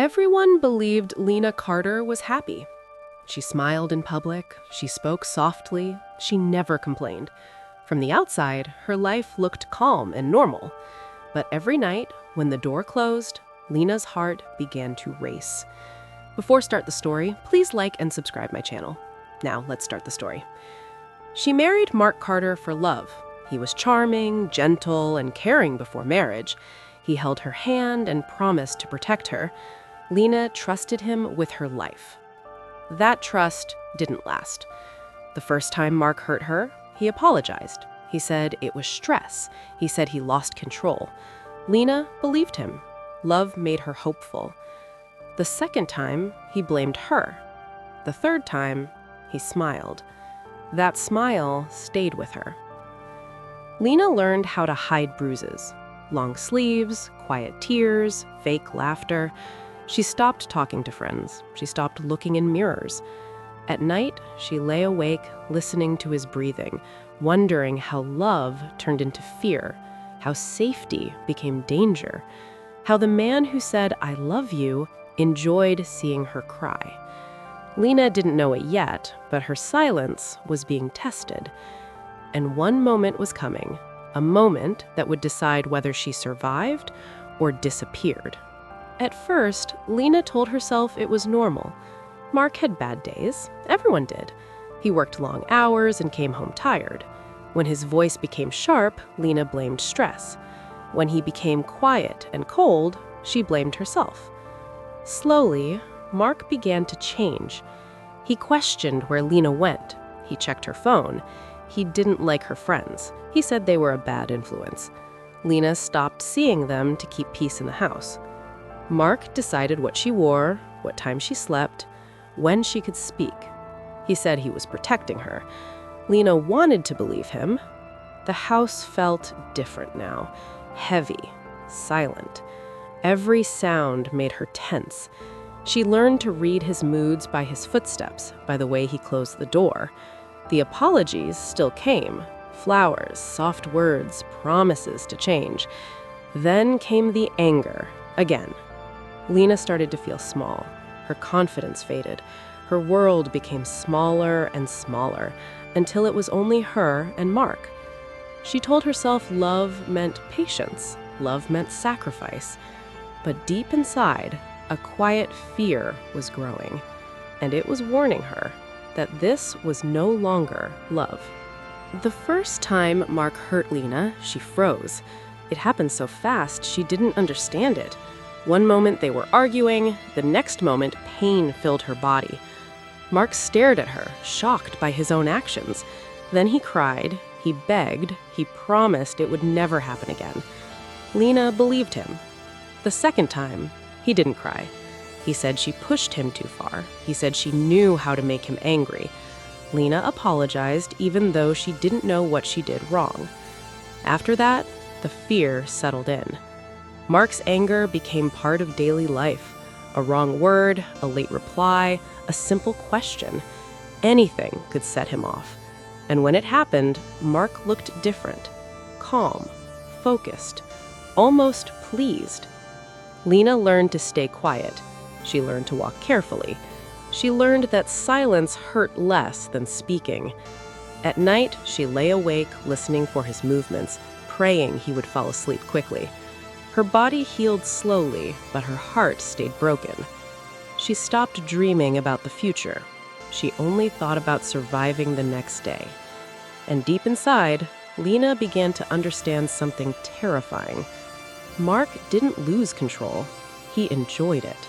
Everyone believed Lena Carter was happy. She smiled in public, she spoke softly, she never complained. From the outside, her life looked calm and normal. But every night, when the door closed, Lena's heart began to race. Before start the story, please like and subscribe my channel. Now, let's start the story. She married Mark Carter for love. He was charming, gentle, and caring before marriage. He held her hand and promised to protect her. Lena trusted him with her life. That trust didn't last. The first time Mark hurt her, he apologized. He said it was stress. He said he lost control. Lena believed him. Love made her hopeful. The second time, he blamed her. The third time, he smiled. That smile stayed with her. Lena learned how to hide bruises. Long sleeves, quiet tears, fake laughter. She stopped talking to friends. She stopped looking in mirrors. At night, she lay awake, listening to his breathing, wondering how love turned into fear, how safety became danger, how the man who said, "I love you," enjoyed seeing her cry. Lena didn't know it yet, but her silence was being tested. And one moment was coming, a moment that would decide whether she survived or disappeared. At first, Lena told herself it was normal. Mark had bad days. Everyone did. He worked long hours and came home tired. When his voice became sharp, Lena blamed stress. When he became quiet and cold, she blamed herself. Slowly, Mark began to change. He questioned where Lena went. He checked her phone. He didn't like her friends. He said they were a bad influence. Lena stopped seeing them to keep peace in the house. Mark decided what she wore, what time she slept, when she could speak. He said he was protecting her. Lena wanted to believe him. The house felt different now, heavy, silent. Every sound made her tense. She learned to read his moods by his footsteps, by the way he closed the door. The apologies still came. Flowers, soft words, promises to change. Then came the anger, again. Lena started to feel small. Her confidence faded. Her world became smaller and smaller, until it was only her and Mark. She told herself love meant patience, love meant sacrifice. But deep inside, a quiet fear was growing, and it was warning her that this was no longer love. The first time Mark hurt Lena, she froze. It happened so fast, she didn't understand it. One moment they were arguing, the next moment pain filled her body. Mark stared at her, shocked by his own actions. Then he cried, he begged, he promised it would never happen again. Lena believed him. The second time, he didn't cry. He said she pushed him too far. He said she knew how to make him angry. Lena apologized even though she didn't know what she did wrong. After that, the fear settled in. Mark's anger became part of daily life. A wrong word, a late reply, a simple question. Anything could set him off. And when it happened, Mark looked different. Calm, focused, almost pleased. Lena learned to stay quiet. She learned to walk carefully. She learned that silence hurt less than speaking. At night, she lay awake, listening for his movements, praying he would fall asleep quickly. Her body healed slowly, but her heart stayed broken. She stopped dreaming about the future. She only thought about surviving the next day. And deep inside, Lena began to understand something terrifying. Mark didn't lose control. He enjoyed it.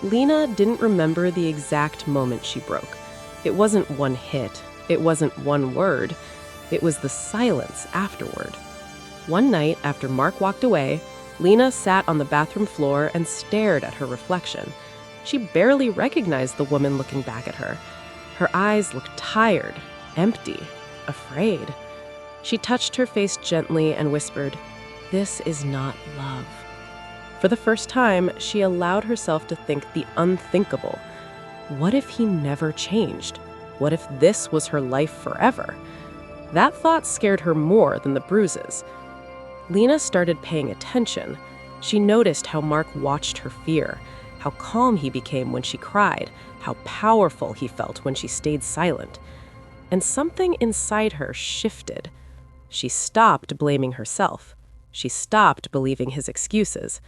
Lena didn't remember the exact moment she broke. It wasn't one hit. It wasn't one word. It was the silence afterward. One night, after Mark walked away, Lena sat on the bathroom floor and stared at her reflection. She barely recognized the woman looking back at her. Her eyes looked tired, empty, afraid. She touched her face gently and whispered, "This is not love." For the first time, she allowed herself to think the unthinkable. What if he never changed? What if this was her life forever? That thought scared her more than the bruises. Lena started paying attention. She noticed how Mark watched her fear, how calm he became when she cried, how powerful he felt when she stayed silent. And something inside her shifted. She stopped blaming herself. She stopped believing his excuses.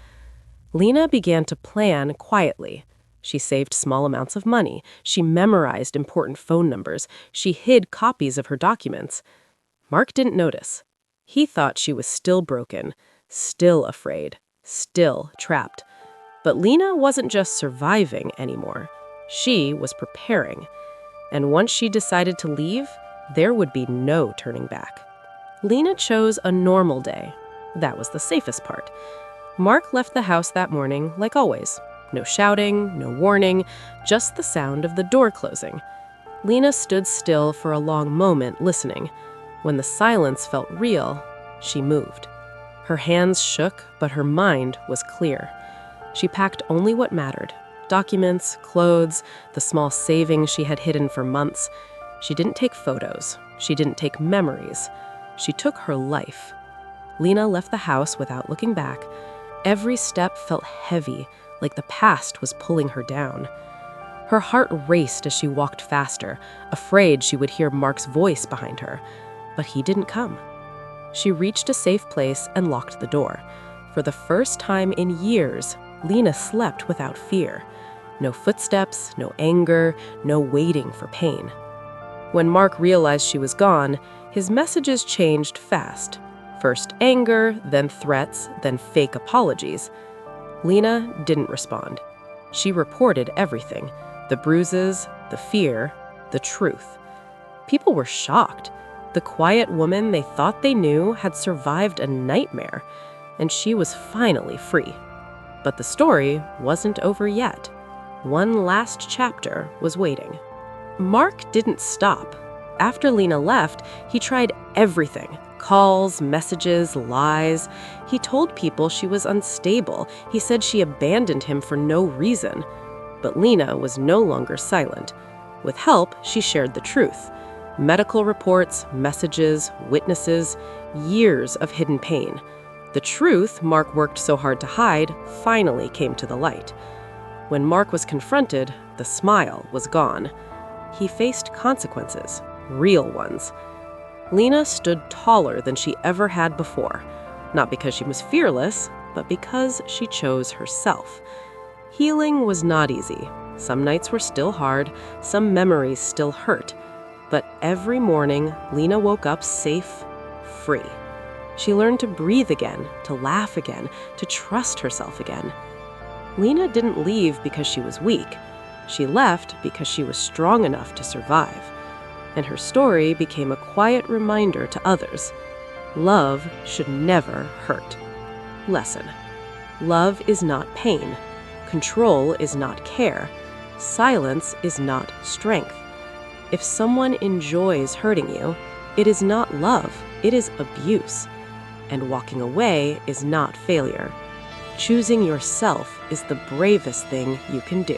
Lena began to plan quietly. She saved small amounts of money. She memorized important phone numbers. She hid copies of her documents. Mark didn't notice. He thought she was still broken, still afraid, still trapped. But Lena wasn't just surviving anymore. She was preparing. And once she decided to leave, there would be no turning back. Lena chose a normal day. That was the safest part. Mark left the house that morning like always. No shouting, no warning, just the sound of the door closing. Lena stood still for a long moment, listening. When the silence felt real, she moved. Her hands shook, but her mind was clear. She packed only what mattered: documents, clothes, the small savings she had hidden for months. She didn't take photos. She didn't take memories. She took her life. Lena left the house without looking back. Every step felt heavy, like the past was pulling her down. Her heart raced as she walked faster, afraid she would hear Mark's voice behind her. But he didn't come. She reached a safe place and locked the door. For the first time in years, Lena slept without fear. No footsteps, no anger, no waiting for pain. When Mark realized she was gone, his messages changed fast. First anger, then threats, then fake apologies. Lena didn't respond. She reported everything: the bruises, the fear, the truth. People were shocked. The quiet woman they thought they knew had survived a nightmare, and she was finally free. But the story wasn't over yet. One last chapter was waiting. Mark didn't stop. After Lena left, he tried everything: calls, messages, lies. He told people she was unstable. He said she abandoned him for no reason. But Lena was no longer silent. With help, she shared the truth. Medical reports, messages, witnesses, years of hidden pain. The truth Mark worked so hard to hide finally came to the light. When Mark was confronted, the smile was gone. He faced consequences, real ones. Lena stood taller than she ever had before, not because she was fearless, but because she chose herself. Healing was not easy. Some nights were still hard, some memories still hurt. But every morning, Lena woke up safe, free. She learned to breathe again, to laugh again, to trust herself again. Lena didn't leave because she was weak. She left because she was strong enough to survive. And her story became a quiet reminder to others: love should never hurt. Lesson: love is not pain. Control is not care. Silence is not strength. If someone enjoys hurting you, it is not love, it is abuse. And walking away is not failure. Choosing yourself is the bravest thing you can do.